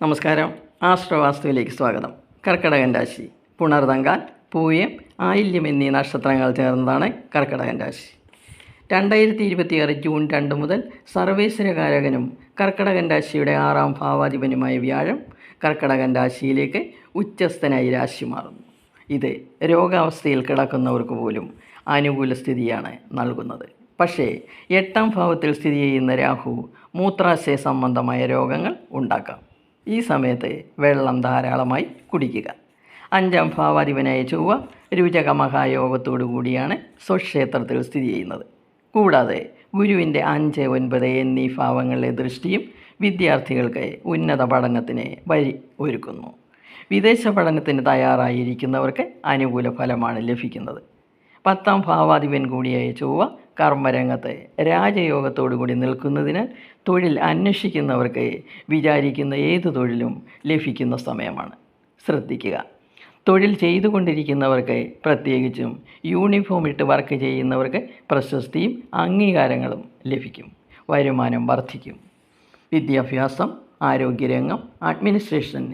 നമസ്കാരം. ആശ്രവാസ്തുവിലേക്ക് സ്വാഗതം. കർക്കിടകൻ രാശി പുണർതങ്കാൽ, പൂയം, ആയില്യം എന്നീ നക്ഷത്രങ്ങൾ ചേർന്നതാണ് കർക്കിടകൻ രാശി. 2026 ജൂൺ 2 മുതൽ സർവേശ്വരകാരകനും കർക്കിടകൻ രാശിയുടെ 6ാം ഭാവാധിപനുമായ വ്യാഴം കർക്കിടകൻ രാശിയിലേക്ക് ഉച്ചസ്ഥനായി രാശി മാറുന്നു. ഇത് രോഗാവസ്ഥയിൽ കിടക്കുന്നവർക്ക് പോലും അനുകൂല സ്ഥിതിയാണ് നൽകുന്നത്. പക്ഷേ 8ാം ഭാവത്തിൽ സ്ഥിതി ചെയ്യുന്ന രാഹു മൂത്രാശയ സംബന്ധമായ രോഗങ്ങൾ ഉണ്ടാക്കാം. ഈ സമയത്ത് വെള്ളം ധാരാളമായി കുടിക്കുക. 5ാം ഭാവാധിപനായ ചൊവ്വ രുചക മഹായോഗത്തോടു കൂടിയാണ് സ്വക്ഷേത്രത്തിൽ സ്ഥിതി ചെയ്യുന്നത്. കൂടാതെ ഗുരുവിൻ്റെ 5, 9 എന്നീ ഭാവങ്ങളിലെ ദൃഷ്ടിയും വിദ്യാർത്ഥികൾക്ക് ഉന്നത പഠനത്തിന് വഴി ഒരുക്കുന്നു. വിദേശ പഠനത്തിന് തയ്യാറായിരിക്കുന്നവർക്ക് അനുകൂല ഫലമാണ് ലഭിക്കുന്നത്. 10ാം ഭാവാധിപൻ കൂടിയായ ചൊവ്വ കർമ്മരംഗത്ത് രാജയോഗത്തോടുകൂടി നിൽക്കുന്നതിനാൽ തൊഴിൽ അന്വേഷിക്കുന്നവർക്ക് വിചാരിക്കുന്ന ഏത് തൊഴിലും ലഭിക്കുന്ന സമയമാണ്. ശ്രദ്ധിക്കുക, തൊഴിൽ ചെയ്തുകൊണ്ടിരിക്കുന്നവർക്ക്, പ്രത്യേകിച്ചും യൂണിഫോം ഇട്ട് വർക്ക് ചെയ്യുന്നവർക്ക് പ്രശസ്തിയും അംഗീകാരങ്ങളും ലഭിക്കും. വരുമാനം വർദ്ധിക്കും. വിദ്യാഭ്യാസം, ആരോഗ്യരംഗം, അഡ്മിനിസ്ട്രേഷൻ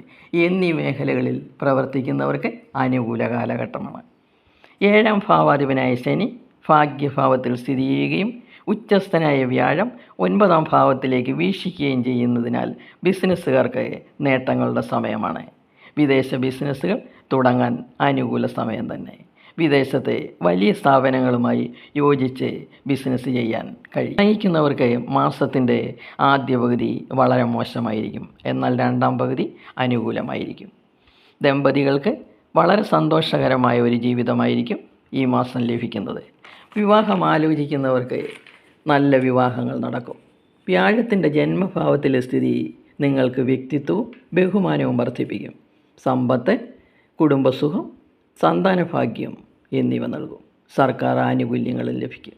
എന്നീ മേഖലകളിൽ പ്രവർത്തിക്കുന്നവർക്ക് അനുകൂല കാലഘട്ടമാണ്. 7ാം ഭാവാധിപനായ ശനി ഭാഗ്യഭാവത്തിൽ സ്ഥിതി ചെയ്യുകയും ഉച്ചസ്ഥനായ വ്യാഴം 9ാം ഭാവത്തിലേക്ക് വീക്ഷിക്കുകയും ചെയ്യുന്നതിനാൽ ബിസിനസ്സുകാർക്ക് നേട്ടങ്ങളുടെ സമയമാണ്. വിദേശ ബിസിനസ്സുകൾ തുടങ്ങാൻ അനുകൂല സമയം തന്നെ. വിദേശത്തെ വലിയ സ്ഥാപനങ്ങളുമായി യോജിച്ച് ബിസിനസ് ചെയ്യാൻ കഴിയും. നയിക്കുന്നവർക്ക് മാസത്തിൻ്റെ ആദ്യ പകുതി വളരെ മോശമായിരിക്കും, എന്നാൽ 2ാം പകുതി അനുകൂലമായിരിക്കും. ദമ്പതികൾക്ക് വളരെ സന്തോഷകരമായ ഒരു ജീവിതമായിരിക്കും ഈ മാസം ലഭിക്കുന്നത്. വിവാഹം ആലോചിക്കുന്നവർക്ക് നല്ല വിവാഹങ്ങൾ നടക്കും. വ്യാഴത്തിൻ്റെ ജന്മഭാവത്തിലെ സ്ഥിതി നിങ്ങൾക്ക് വ്യക്തിത്വവും ബഹുമാനവും വർദ്ധിപ്പിക്കും. സമ്പത്ത്, കുടുംബസുഖം, സന്താനഭാഗ്യം എന്നിവ നൽകും. സർക്കാർ ആനുകൂല്യങ്ങളും ലഭിക്കും.